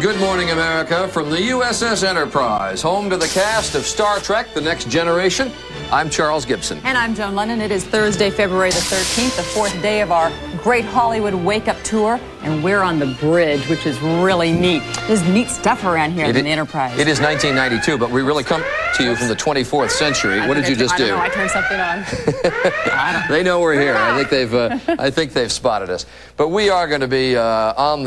Good morning, America. From the USS Enterprise, home to the cast of Star Trek: The Next Generation, I'm Charles Gibson. And I'm Joan London. It is Thursday, February the 13th, the fourth day of our Great Hollywood Wake Up Tour, and we're on the bridge, which is really neat. There's neat stuff around here in the Enterprise. It is 1992, but we really come to you from the 24th century. What did you just do? I don't know. I turned something on. They know we're here. I think they've spotted us. But we are going to be on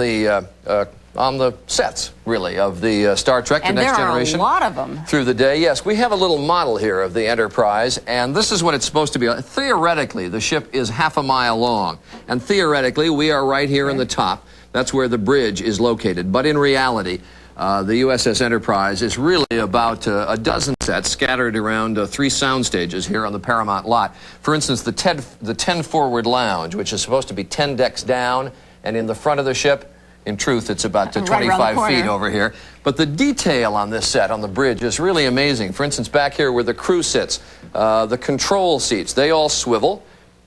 the sets, really, of the Star Trek: The Next Generation. And there are a lot of them. Through the day, yes. We have a little model here of the Enterprise, and this is what it's supposed to be. Theoretically, the ship is half a mile long, and theoretically, we are right here in the top. That's where the bridge is located. But in reality, the USS Enterprise is really about a dozen sets scattered around 3 sound stages here on the Paramount lot. For instance, the 10 forward lounge, which is supposed to be 10 decks down, and in the front of the ship, in truth, it's about 25 feet over here. But the detail on this set, on the bridge, is really amazing. For instance, back here where the crew sits, the control seats, they all swivel.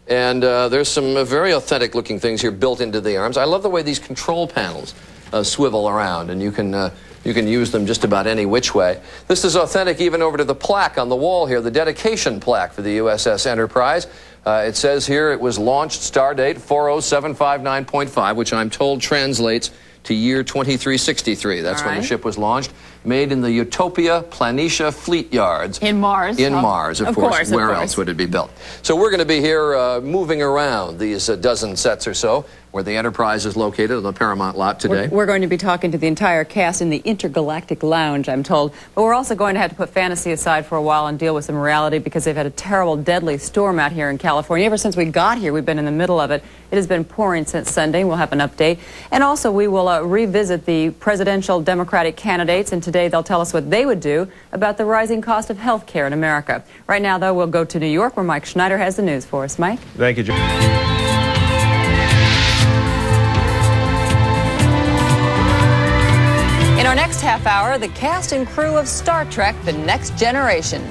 And there's some very authentic-looking things here built into the arms. I love the way these control panels swivel around, and you can use them just about any which way. This is authentic even over to the plaque on the wall here, the dedication plaque for the USS Enterprise. It says here it was launched stardate 40759.5, which I'm told translates to year 2363. That's when the ship was launched. Made in the Utopia Planitia Fleet Yards. In Mars. In Mars, of course. Where else would it be built? So we're going to be here moving around these dozen sets or so, where the Enterprise is located on the Paramount lot today. We're going to be talking to the entire cast in the Intergalactic Lounge, I'm told. But we're also going to have to put fantasy aside for a while and deal with some reality, because they've had a terrible, deadly storm out here in California. Ever since we got here, we've been in the middle of it. It has been pouring since Sunday. We'll have an update. And also, we will revisit the presidential Democratic candidates, and today they'll tell us what they would do about the rising cost of health care in America. Right now, though, we'll go to New York, where Mike Schneider has the news for us. Mike? Thank you, John. In our next half hour, the cast and crew of Star Trek: The Next Generation.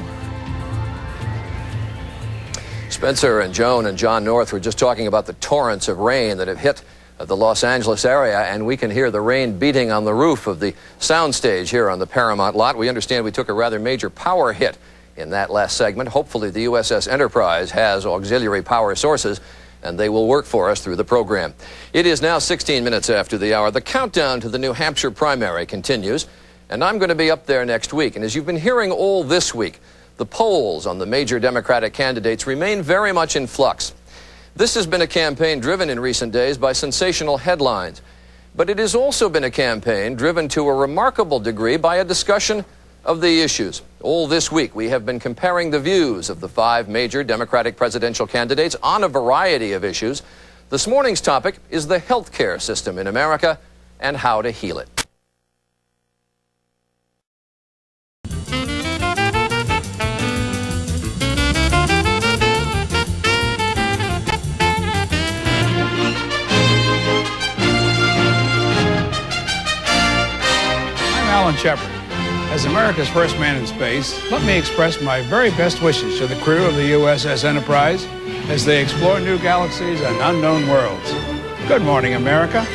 Spencer and Joan and John North were just talking about the torrents of rain that have hit the Los Angeles area, and we can hear the rain beating on the roof of the soundstage here on the Paramount lot. We understand we took a rather major power hit in that last segment. Hopefully the USS Enterprise has auxiliary power sources, and they will work for us through the program. It is now 16 minutes after the hour. The countdown to the New Hampshire primary continues, and I'm going to be up there next week. And as you've been hearing all this week, the polls on the major Democratic candidates remain very much in flux. This has been a campaign driven in recent days by sensational headlines, but it has also been a campaign driven to a remarkable degree by a discussion of the issues. All this week, we have been comparing the views of the 5 major Democratic presidential candidates on a variety of issues. This morning's topic is the health care system in America and how to heal it. Alan Shepard. As America's first man in space, let me express my very best wishes to the crew of the USS Enterprise as they explore new galaxies and unknown worlds. Good morning, America.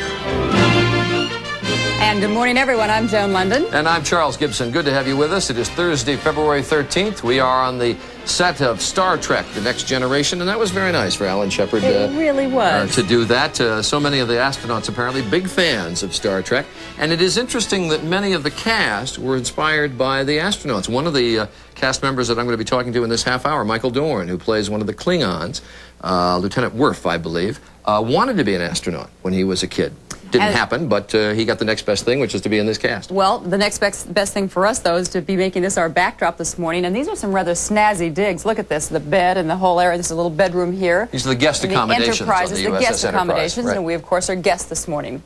And good morning, everyone. I'm Joan London. And I'm Charles Gibson. Good to have you with us. It is Thursday, February 13th. We are on the set of Star Trek: The Next Generation, and that was very nice for Alan Shepard. It really was. To do that. So many of the astronauts apparently big fans of Star Trek. And it is interesting that many of the cast were inspired by the astronauts. One of the cast members that I'm going to be talking to in this half hour, Michael Dorn, who plays one of the Klingons, Lieutenant Worf, I believe, wanted to be an astronaut when he was a kid. Didn't happen, but he got the next best thing, which is to be in this cast. Well, the next best thing for us, though, is to be making this our backdrop this morning. And these are some rather snazzy digs. Look at this, the bed and the whole area. This is a little bedroom here. These are the guest accommodations the Enterprise on is the the USS guest accommodations, right. and we, of course, are guests this morning.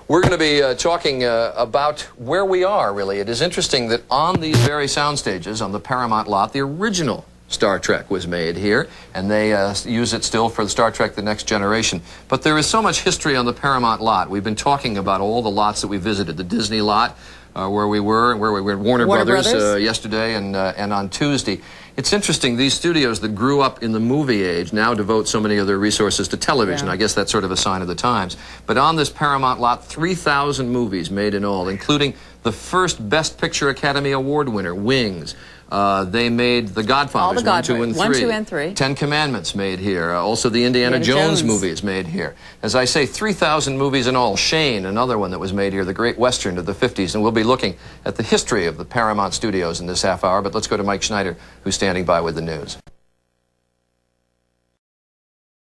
We're going to be talking about where we are, really. It is interesting that on these very sound stages, on the Paramount lot, the original Star Trek was made here, and they use it still for the Star Trek: The Next Generation. But there is so much history on the Paramount lot. We've been talking about all the lots that we visited. The Disney lot, where we were at Warner Brothers yesterday and on Tuesday. It's interesting, these studios that grew up in the movie age now devote so many of their resources to television. I guess that's sort of a sign of the times. But on this Paramount lot, 3,000 movies made in all, including the first Best Picture Academy Award winner, Wings. They made The Godfathers, All the 1, 2, and 3. 10 Commandments made here. Also, the Indiana Jones movies made here. As I say, 3,000 movies in all. Shane, another one that was made here, the great Western of the 50s. And we'll be looking at the history of the Paramount Studios in this half hour. But let's go to Mike Schneider, who's standing by with the news.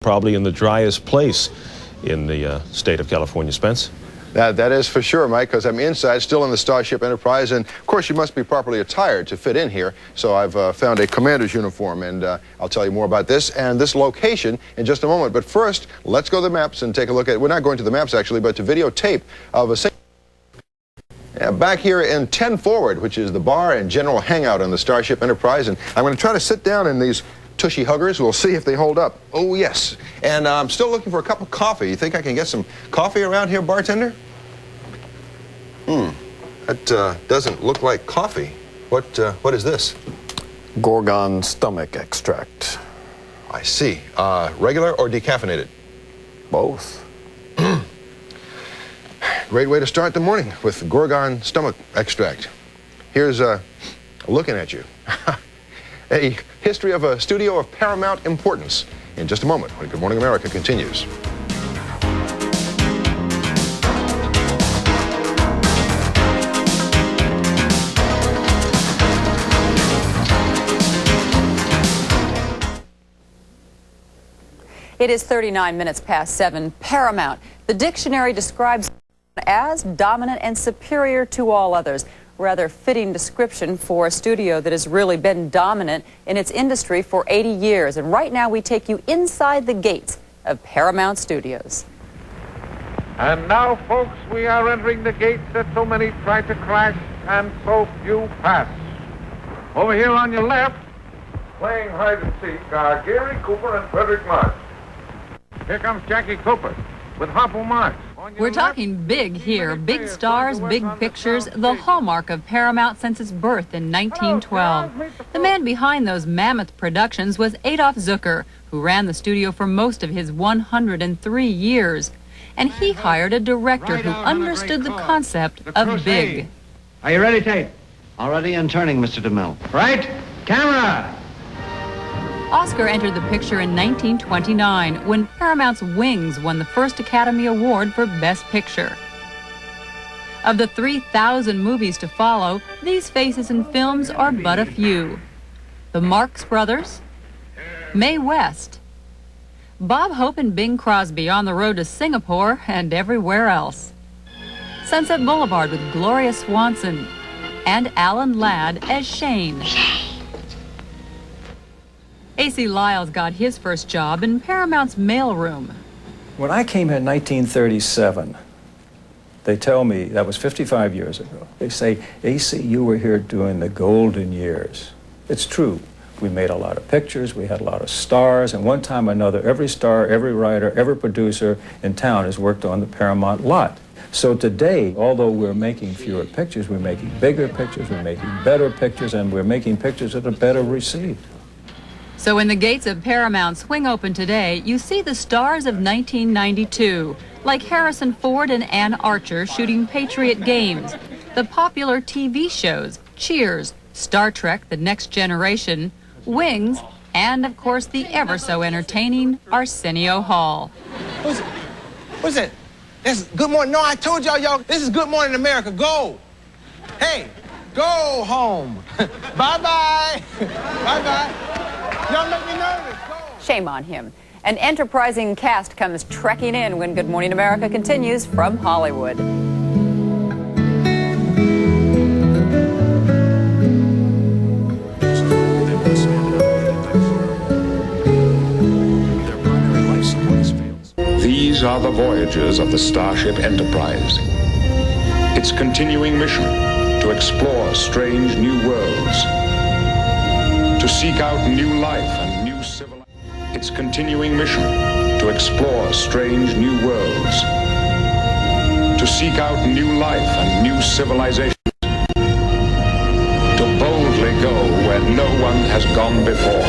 Probably in the driest place in the state of California, Spence. That is for sure, Mike, because I'm inside, still in the Starship Enterprise, and of course you must be properly attired to fit in here, so I've found a commander's uniform, and I'll tell you more about this and this location in just a moment. But first, let's go to the maps and take a look at, we're not going to the maps actually, but to videotape of a back here in 10 Forward, which is the bar and general hangout on the Starship Enterprise, and I'm going to try to sit down in these tushy huggers. We'll see if they hold up. Oh, yes. And I'm still looking for a cup of coffee. You think I can get some coffee around here, bartender? That doesn't look like coffee. What is this? Gorgon stomach extract. I see. Regular or decaffeinated? Both. Great way to start the morning with Gorgon stomach extract. Here's looking at you. A history of a studio of paramount importance in just a moment when Good Morning America continues. It is 39 minutes past 7. Paramount. The dictionary describes as dominant and superior to all others. Rather fitting description for a studio that has really been dominant in its industry for 80 years. And right now we take you inside the gates of Paramount Studios. And now, folks, we are entering the gates that so many try to crash and so few pass. Over here on your left, playing hide and seek, are Gary Cooper and Frederick March. Here comes Jackie Cooper with Hopple Marx. We're talking big here. Big stars, big pictures, the hallmark of Paramount since its birth in 1912. The man behind those mammoth productions was Adolf Zucker, who ran the studio for most of his 103 years. And he hired a director who understood the concept of big. Are you ready, Tate? Already and turning, Mr. DeMille. Right? Camera! Oscar entered the picture in 1929 when Paramount's Wings won the first Academy Award for Best Picture. Of the 3,000 movies to follow, these faces in films are but a few. The Marx Brothers, Mae West, Bob Hope and Bing Crosby on the road to Singapore and everywhere else, Sunset Boulevard with Gloria Swanson, and Alan Ladd as Shane. A.C. Lyles got his first job in Paramount's mailroom. When I came here in 1937, they tell me, that was 55 years ago, they say, A.C., you were here during the golden years. It's true. We made a lot of pictures, we had a lot of stars, and one time or another, every star, every writer, every producer in town has worked on the Paramount lot. So today, although we're making fewer pictures, we're making bigger pictures, we're making better pictures, and we're making pictures that are better received. So when the gates of Paramount swing open today, you see the stars of 1992, like Harrison Ford and Ann Archer shooting Patriot games, the popular TV shows, Cheers, Star Trek, The Next Generation, Wings, and of course the ever so entertaining Arsenio Hall. What's that? That's Good Morning. No, I told y'all, this is Good Morning America. Go. Hey, go home. Bye-bye. Bye-bye. Y'all make me nervous. Go. Shame on him. An enterprising cast comes trekking in when Good Morning America continues from Hollywood. These are the voyages of the Starship Enterprise. Its continuing mission to explore strange new worlds, to seek out new life and new civilization. Its continuing mission to explore strange new worlds, to seek out new life and new civilizations, to boldly they go where no one has gone before.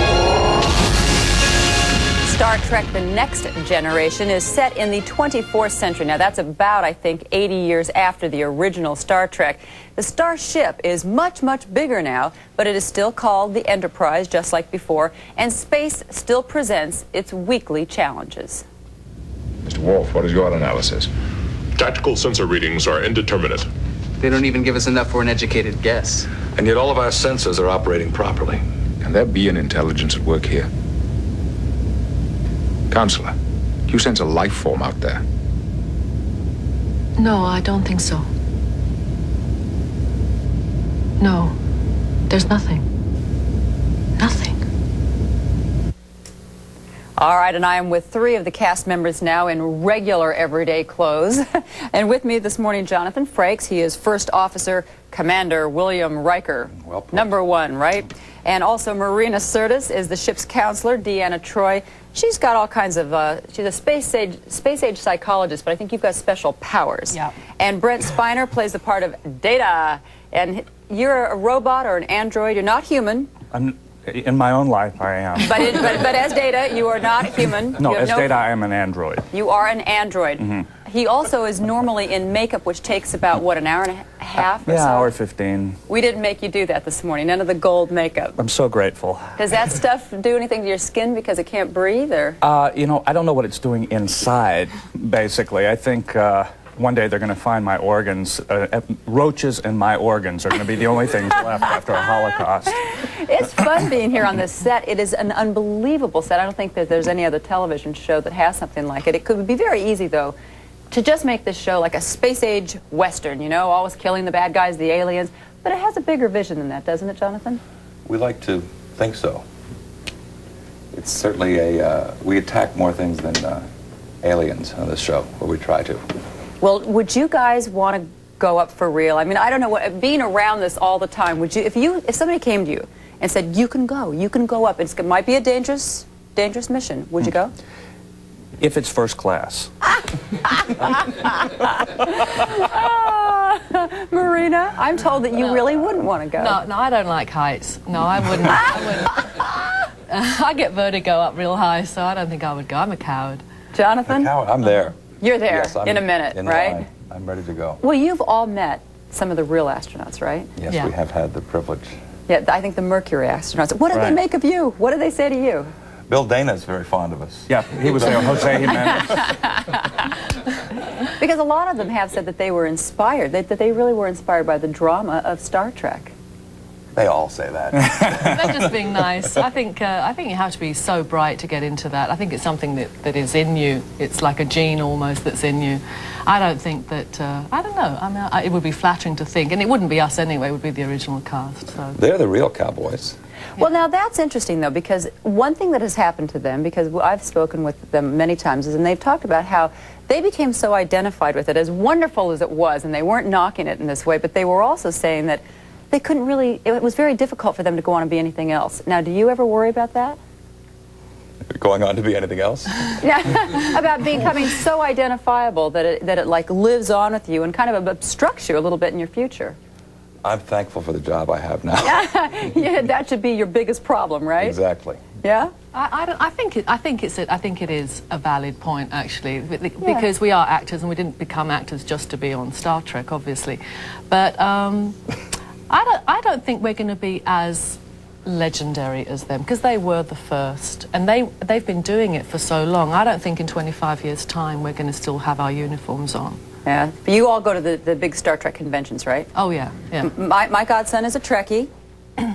Star Trek: The Next Generation is set in the 24th century. Now, that's about, I think, 80 years after the original Star Trek. The starship is much, much bigger now, but it is still called the Enterprise, just like before, and space still presents its weekly challenges. Mr. Worf, what is your analysis? Tactical sensor readings are indeterminate. They don't even give us enough for an educated guess. And yet all of our sensors are operating properly. Can there be an intelligence at work here? Counselor, do you sense a life form out there? No, I don't think so. No, there's nothing. Nothing. All right, and I am with 3 of the cast members now in regular everyday clothes. And with me this morning, Jonathan Frakes. He is First Officer Commander William Riker. Well, number 1, right? And also Marina Sirtis is the ship's counselor, Deanna Troi. She's got all kinds of, she's a space-age psychologist, but I think you've got special powers. Yeah. And Brent Spiner plays the part of Data. And you're a robot or an android. You're not human. In my own life, I am. But as Data, you are not human. No, as Data, I am an android. You are an android. Mm-hmm. He also is normally in makeup, which takes about, what, an hour and a half or so? Yeah, hour 15. We didn't make you do that this morning. None of the gold makeup. I'm so grateful. Does that stuff do anything to your skin because it can't breathe, or? You know, I don't know what it's doing inside, basically. I think one day they're going to find my organs. Roaches and my organs are going to be the only things left after a Holocaust. It's fun being here on this set. It is an unbelievable set. I don't think that there's any other television show that has something like it. It could be very easy, though, to just make this show like a space-age Western, you know, always killing the bad guys, the aliens. But it has a bigger vision than that, doesn't it, Jonathan? We like to think so. It's certainly we attack more things than aliens on this show, or we try to. Well, would you guys want to go up for real? I mean, I don't know, being around this all the time, would you, if somebody came to you and said, you can go up, it might be a dangerous mission, would you go? If it's first class. Marina, I'm told that you really wouldn't want to go. No, I don't like heights. No, I wouldn't. I get vertigo up real high, so I don't think I would go. I'm a coward. Jonathan? A coward. I'm there. You're there yes, in a minute, right? Line. I'm ready to go. Well, you've all met some of the real astronauts, right? Yes, yeah. We have had the privilege. Yeah, I think the Mercury astronauts. What did they make of you? What did they say to you? Bill Dana's very fond of us. Yeah, he was there. Jose Jimenez. Because a lot of them have said that they were inspired, that they really were inspired by the drama of Star Trek. They all say that. They're just being nice. I think you have to be so bright to get into that. I think it's something that is in you. It's like a gene almost that's in you. I don't think that, I don't know. I mean, it would be flattering to think, and it wouldn't be us anyway, it would be the original cast. So. They're the real cowboys. Well, now that's interesting, though, because one thing that has happened to them, because I've spoken with them many times, and they've talked about how they became so identified with it, as wonderful as it was, and they weren't knocking it in this way, but they were also saying that they couldn't really, it was very difficult for them to go on and be anything else. Now, do you ever worry about that? Going on to be anything else? Yeah, about becoming so identifiable that it like lives on with you and kind of obstructs you a little bit in your future. I'm thankful for the job I have now. Yeah, that should be your biggest problem, right? Exactly. Yeah. I think it is a valid point, actually, because we are actors and we didn't become actors just to be on Star Trek, obviously. But I don't think we're going to be as legendary as them, because they were the first, and they've been doing it for so long. I don't think in 25 years' time we're going to still have our uniforms on. Yeah, but you all go to the big Star Trek conventions, right? Oh, yeah, yeah. My godson is a Trekkie,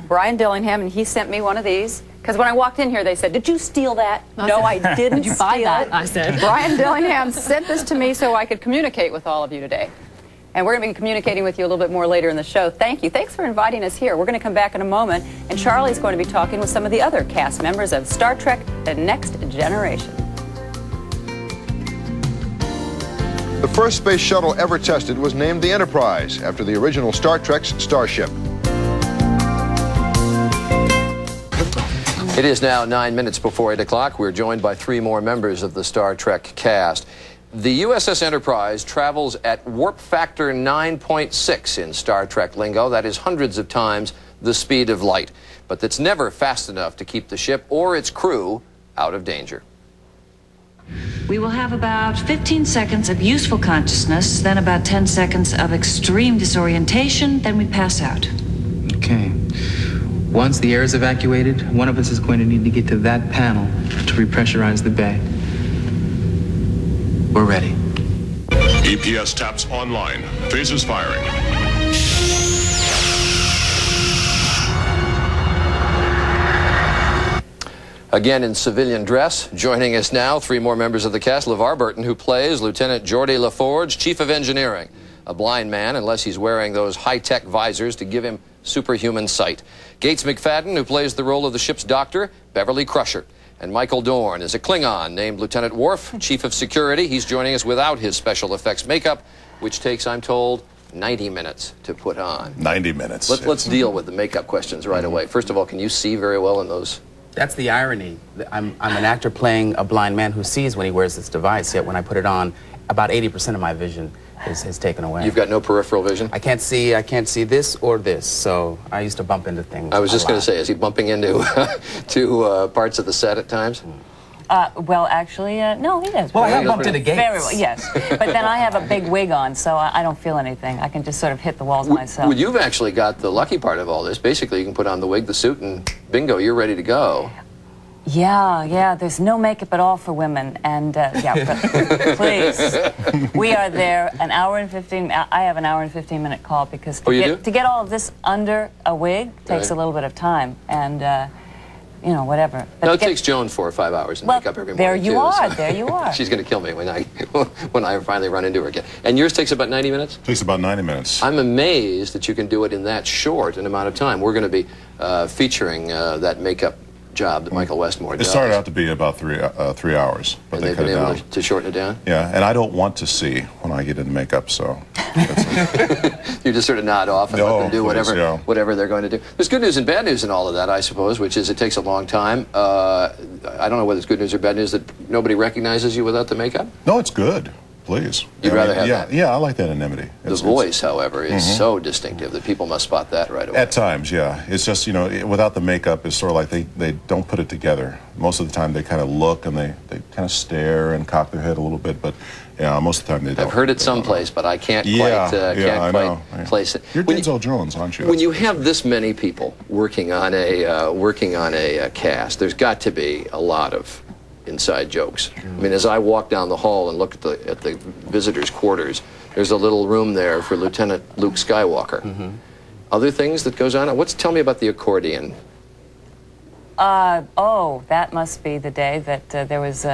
Brian Dillingham, and he sent me one of these. Because when I walked in here, they said, did you steal that? No, I didn't. Did you buy that? I said. Brian Dillingham sent this to me so I could communicate with all of you today. And we're going to be communicating with you a little bit more later in the show. Thank you. Thanks for inviting us here. We're going to come back in a moment, and Charlie's going to be talking with some of the other cast members of Star Trek: The Next Generation. The first space shuttle ever tested was named the Enterprise, after the original Star Trek's starship. It is now 9 minutes before 8 o'clock. We're joined by 3 more members of the Star Trek cast. The USS Enterprise travels at warp factor 9.6 in Star Trek lingo. That is hundreds of times the speed of light, but that's never fast enough to keep the ship or its crew out of danger. We will have about 15 seconds of useful consciousness, then about 10 seconds of extreme disorientation, then we pass out. Okay. Once the air is evacuated, one of us is going to need to get to that panel to repressurize the bag. We're ready. EPS taps online. Phasers firing. Again in civilian dress, joining us now, 3 more members of the cast. LeVar Burton, who plays Lieutenant Geordie LaForge, Chief of Engineering, a blind man unless he's wearing those high-tech visors to give him superhuman sight. Gates McFadden, who plays the role of the ship's doctor, Beverly Crusher. And Michael Dorn is a Klingon named Lieutenant Worf, Chief of Security. He's joining us without his special effects makeup, which takes, I'm told, 90 minutes to put on. 90 minutes. Let's deal with the makeup questions right away. First of all, can you see very well in those? That's the irony. I'm an actor playing a blind man who sees when he wears this device, yet when I put it on, about 80% of my vision is taken away. You've got no peripheral vision? I can't see this or this, so I used to bump into things. I was just going to say, is he bumping into to parts of the set at times? Well, actually, no, he does. Well, I have bumped into Gates. Very well, yes. But then I have a big wig on, so I don't feel anything. I can just sort of hit the walls myself. Well, you've actually got the lucky part of all this. Basically, you can put on the wig, the suit, and bingo, you're ready to go. Yeah, there's no makeup at all for women, and yeah, but please, we are there an hour and 15, I have an hour and 15-minute call because to get all of this under a wig takes a little bit of time, and you know, whatever. But no, it takes Joan 4 or 5 hours to make up every morning, there you are, so. there you are. She's going to kill me when I finally run into her again. And yours takes about 90 minutes? Takes about 90 minutes. I'm amazed that you can do it in that short an amount of time. We're going to be featuring that makeup job that Michael Westmore does. It started out to be about 3 hours, but and they they've cut been it able down. to shorten it down? Yeah, and I don't want to see when I get into makeup, so... You just sort of nod off and let them do whatever they're going to do. There's good news and bad news in all of that, I suppose, which is it takes a long time. I don't know whether it's good news or bad news that nobody recognizes you without the makeup? No, it's good. Please. You'd rather have that? Yeah, I like that anonymity. The voice, however, is so distinctive that people must spot that right away. At times, yeah. It's just, you know, without the makeup, it's sort of like they don't put it together. Most of the time they kind of look and they kind of stare and cock their head a little bit, but yeah, most of the time they don't. I've heard it someplace, but I can't quite place it. You're Denzel Jones, aren't you? When you have this many people working on a cast, there's got to be a lot of inside jokes. I mean, as I walk down the hall and look at the visitors' quarters, there's a little room there for Lieutenant Luke Skywalker. Other things that goes on? Tell me about the accordion. Oh, that must be the day that there was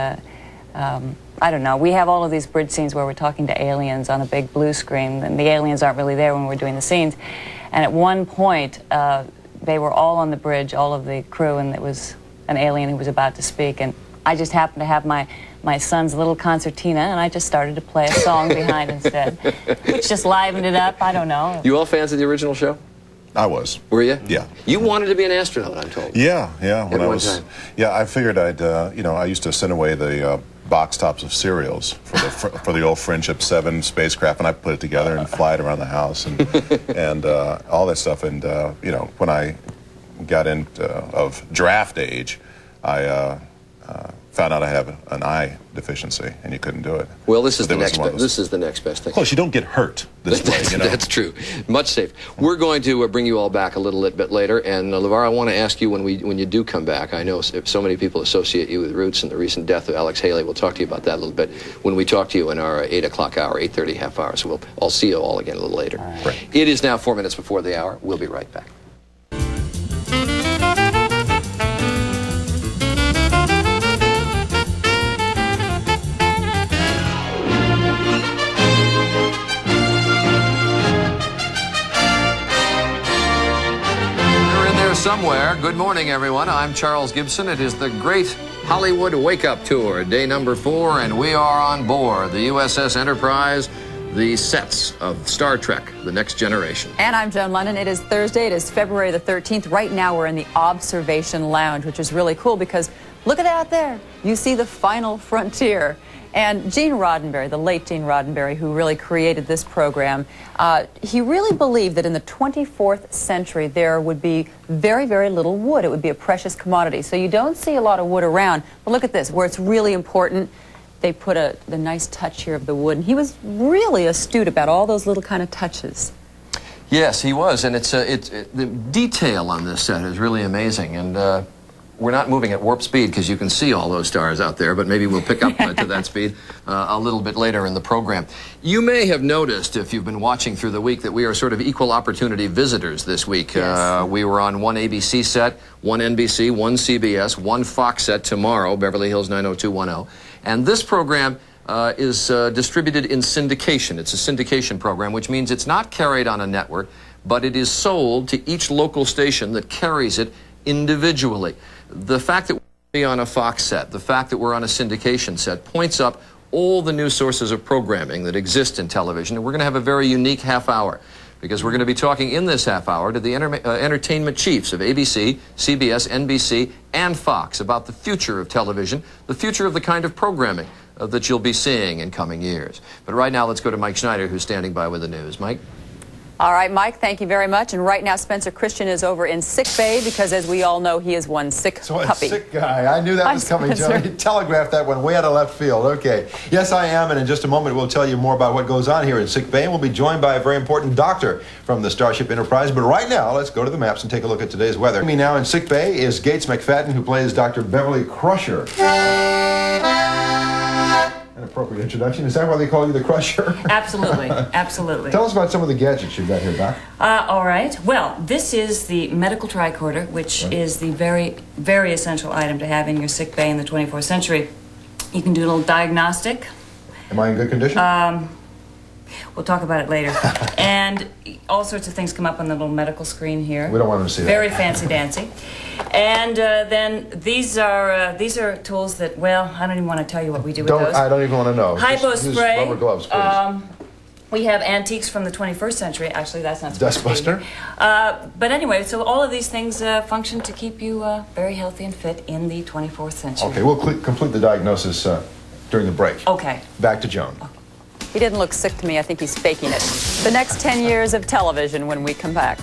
I don't know. We have all of these bridge scenes where we're talking to aliens on a big blue screen, and the aliens aren't really there when we're doing the scenes. And at one point, they were all on the bridge, all of the crew, and it was an alien who was about to speak, and I just happened to have my son's little concertina, and I just started to play a song behind instead, which just livened it up. I don't know. You all fans of the original show? I was. Were you? Yeah. You wanted to be an astronaut, I'm told. Yeah. When I was, time. yeah, I figured I'd, I used to send away the box tops of cereals for the old Friendship 7 spacecraft, and I put it together and fly it around the house and all that stuff. And when I got into of draft age, I found out I have an eye deficiency, and you couldn't do it. Well, this is the next best thing. Plus, you don't get hurt this way, you know. That's true. Much safer. We're going to bring you all back a little bit later, and LeVar, I want to ask you when you do come back. I know so many people associate you with Roots and the recent death of Alex Haley. We'll talk to you about that a little bit when we talk to you in our 8 o'clock hour, 8:30 half hour. So I'll see you all again a little later. Right. It is now 4 minutes before the hour. We'll be right back. Somewhere. Good morning, everyone. I'm Charles Gibson. It is the Great Hollywood Wake Up Tour, day number 4, and we are on board the USS Enterprise, the sets of Star Trek, The Next Generation. And I'm Joan London. It is Thursday. It is February the 13th. Right now, we're in the Observation Lounge, which is really cool because look at out there. You see the final frontier. And Gene Roddenberry, the late Gene Roddenberry, who really created this program, he really believed that in the 24th century there would be very, very little wood. It would be a precious commodity. So you don't see a lot of wood around. But look at this, where it's really important, they put the nice touch here of the wood. And he was really astute about all those little kind of touches. Yes, he was, and the detail on this set is really amazing. And we're not moving at warp speed because you can see all those stars out there, but maybe we'll pick up to that speed a little bit later in the program. You may have noticed, if you've been watching through the week, that we are sort of equal opportunity visitors this week. Yes. We were on one ABC set, one NBC, one CBS, one Fox set tomorrow, Beverly Hills 90210. And this program is distributed in syndication. It's a syndication program, which means it's not carried on a network, but it is sold to each local station that carries it individually. The fact that we're on a Fox set, the fact that we're on a syndication set, points up all the new sources of programming that exist in television. And we're going to have a very unique half hour, because we're going to be talking in this half hour to the entertainment chiefs of ABC, CBS, NBC, and Fox about the future of television, the future of the kind of programming that you'll be seeing in coming years. But right now, let's go to Mike Schneider, who's standing by with the news. Mike? All right, Mike, thank you very much. And right now, Spencer Christian is over in sick bay because, as we all know, he is one sick puppy. Sick guy. I knew that was coming, Joe. You telegraphed that one way out of left field. Okay. Yes, I am, and in just a moment, we'll tell you more about what goes on here in sick bay, and we'll be joined by a very important doctor from the Starship Enterprise. But right now, let's go to the maps and take a look at today's weather. With me now in sick bay is Gates McFadden, who plays Dr. Beverly Crusher. An appropriate introduction. Is that why they call you the Crusher? Absolutely, absolutely. Tell us about some of the gadgets you've got here, Doc. All right. Well, this is the medical tricorder, which is the very, very essential item to have in your sick bay in the 24th century. You can do a little diagnostic. Am I in good condition? We'll talk about it later. And all sorts of things come up on the little medical screen here. We don't want them to see that. Very fancy-dancy. And then these are tools that, well, I don't even want to tell you what we do with those. I don't even want to know. Hypo spray. Rubber gloves, please. We have antiques from the 21st century. Actually, that's not supposed Dustbuster? to be. But anyway, so all of these things function to keep you very healthy and fit in the 24th century. Okay, we'll complete the diagnosis during the break. Okay. Back to Joan. He didn't look sick to me. I think he's faking it. The next 10 years of television when we come back.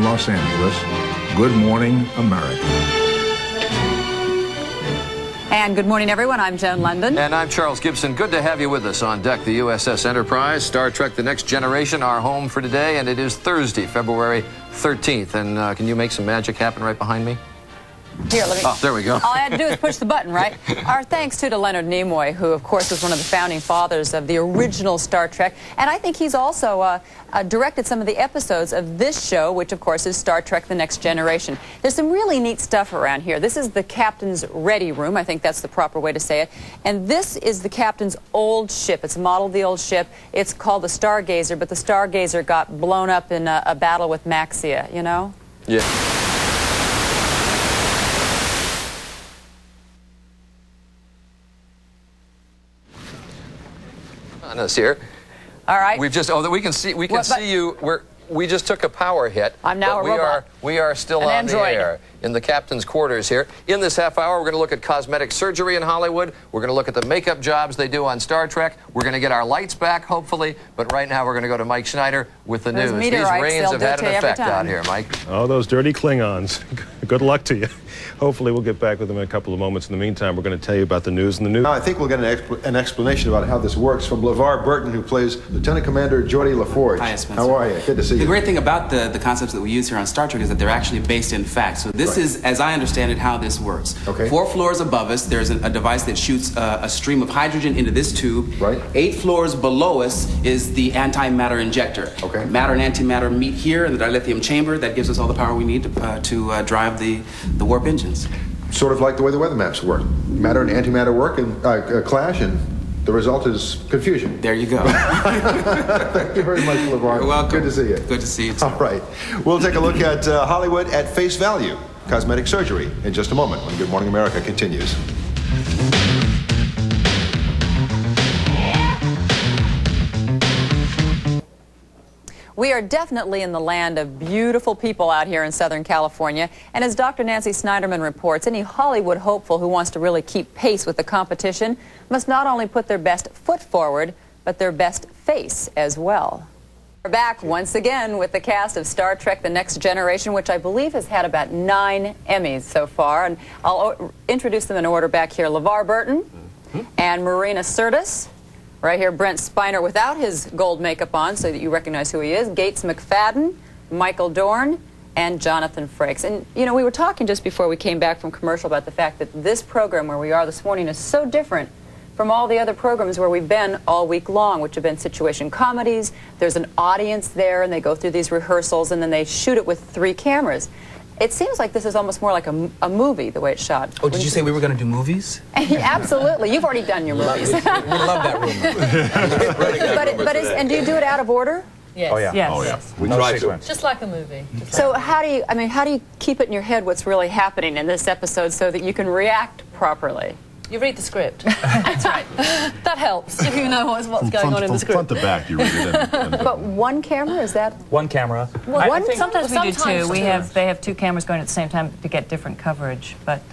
Los Angeles. Good morning, America. And good morning, everyone. I'm Joan London. And I'm Charles Gibson. Good to have you with us on deck, the USS Enterprise, Star Trek The Next Generation, our home for today. And it is Thursday, February 13th. And can you make some magic happen right behind me? Here, let me. Oh, there we go. All I had to do is push the button, right? Our thanks to Leonard Nimoy, who, of course, was one of the founding fathers of the original Star Trek. And I think he's also directed some of the episodes of this show, which, of course, is Star Trek The Next Generation. There's some really neat stuff around here. This is the captain's ready room. I think that's the proper way to say it. And this is the captain's old ship. It's a model of the old ship. It's called the Stargazer, but the Stargazer got blown up in a battle with Maxia, you know? Yeah. Us here. All right. We've just we can see you. We just took a power hit. I'm now a robot. We are still on the air in the captain's quarters here. In this half hour, we're going to look at cosmetic surgery in Hollywood. We're going to look at the makeup jobs they do on Star Trek. We're going to get our lights back, hopefully. But right now, we're going to go to Mike Schneider with the news. These rains have had an effect out here, Mike. Oh, those dirty Klingons. Good luck to you. Hopefully, we'll get back with them in a couple of moments. In the meantime, we're going to tell you about the news in the news. Now, I think we'll get an explanation about how this works from LeVar Burton, who plays Lieutenant Commander Geordi LaForge. Hi, Spencer. How are you? Good to see you. The great thing about the concepts that we use here on Star Trek is that they're actually based in fact. So this is, as I understand it, how this works. Okay. 4 floors above us, there's a device that shoots a stream of hydrogen into this tube. Right. 8 floors below us is the antimatter injector. Okay. Matter and antimatter meet here in the dilithium chamber. That gives us all the power we need to drive the warp engines. Sort of like the way the weather maps work. Matter and antimatter work and clash, and The result is confusion. There you go. Thank you very much, LeVar. You're welcome. Good to see you. Good to see you too. All right. We'll take a look at Hollywood at face value, cosmetic surgery, in just a moment when Good Morning America continues. We are definitely in the land of beautiful people out here in Southern California. And as Dr. Nancy Snyderman reports, any Hollywood hopeful who wants to really keep pace with the competition must not only put their best foot forward, but their best face as well. We're back once again with the cast of Star Trek The Next Generation, which I believe has had about 9 Emmys so far. And I'll introduce them in order back here. LeVar Burton and Marina Sirtis. Right here, Brent Spiner without his gold makeup on so that you recognize who he is. Gates McFadden, Michael Dorn, and Jonathan Frakes. And, you know, we were talking just before we came back from commercial about the fact that this program where we are this morning is so different from all the other programs where we've been all week long, which have been situation comedies. There's an audience there, and they go through these rehearsals, and then they shoot it with 3 cameras. It seems like this is almost more like a movie, the way it's shot. Oh, did you say we were going to do movies? Absolutely. You've already done your movies. We love that room. And do you do it out of order? Yes. Oh, yeah. Yes. Oh, yeah. We try to. Just like a movie. So how do you keep it in your head what's really happening in this episode so that you can react properly? You read the script. That's right. That helps if you know what's going on in the script. From front to back, you read it. But one camera, is that? One camera. Well, sometimes we do sometimes two. They have 2 cameras going at the same time to get different coverage. But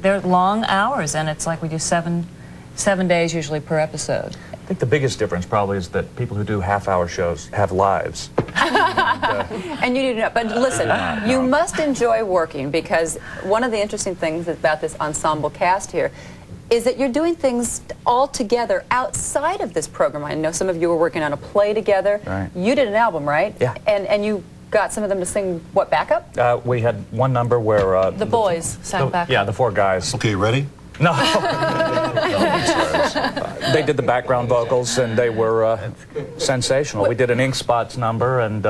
they're long hours, and it's like we do 7 days usually per episode. I think the biggest difference probably is that people who do half-hour shows have lives. And you do not. But listen, you must enjoy working, because one of the interesting things about this ensemble cast here is that you're doing things all together outside of this program. I know some of you were working on a play together. Right. You did an album, right? Yeah. And you got some of them to sing, what, backup? We had one number where... the boys sang backup. Yeah, the 4 guys. Okay, ready? No. They did the background vocals, and they were sensational. We did an Ink Spots number, and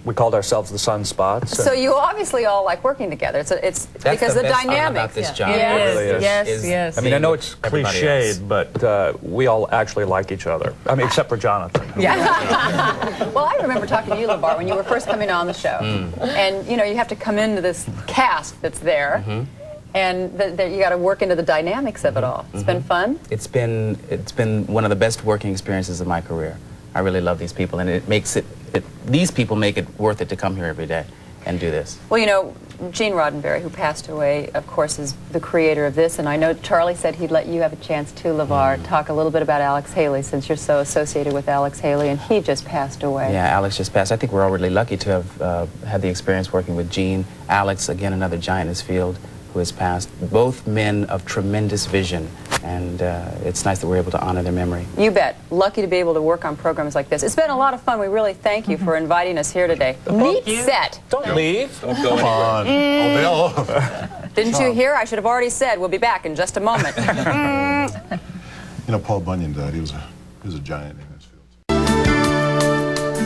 we called ourselves the Sunspots. So you obviously all like working together. It's because the dynamic. About this job. Yes, It really is. yes. I mean, I know it's everybody cliched, but we all actually like each other. I mean, except for Jonathan. Yeah. Well, I remember talking to you, LeVar, when you were first coming on the show. And, you know, you have to come into this cast that's there. And you got to work into the dynamics of it all. It's been fun. It's been one of the best working experiences of my career. I really love these people, and it makes these people make it worth it to come here every day and do this. Well, you know, Gene Roddenberry, who passed away, of course, is the creator of this, and I know Charlie said he'd let you have a chance too, LeVar, talk a little bit about Alex Haley, since you're so associated with Alex Haley, and he just passed away. Yeah, Alex just passed. I think we're all really lucky to have had the experience working with Gene. Alex, again, another giant in his field, who has passed. Both men of tremendous vision, and it's nice that we're able to honor their memory. You bet. Lucky to be able to work on programs like this. It's been a lot of fun. We really thank you for inviting us here today. Neat set. Don't leave. Don't go on. Didn't you hear? I should have already said we'll be back in just a moment. You know, Paul Bunyan died. He was a giant in his field.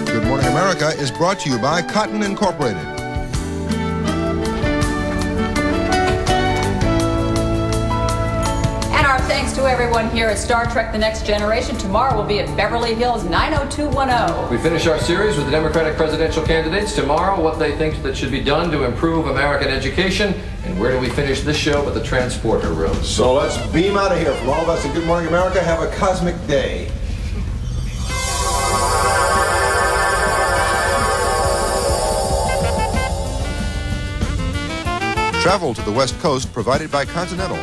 Good Morning America is brought to you by Cotton Incorporated. Thanks to everyone here at Star Trek The Next Generation. Tomorrow we'll be at Beverly Hills 90210. We finish our series with the Democratic presidential candidates. Tomorrow, what they think that should be done to improve American education. And where do we finish this show but the transporter room? So let's beam out of here. From all of us at Good Morning America, have a cosmic day. Travel to the West Coast provided by Continental.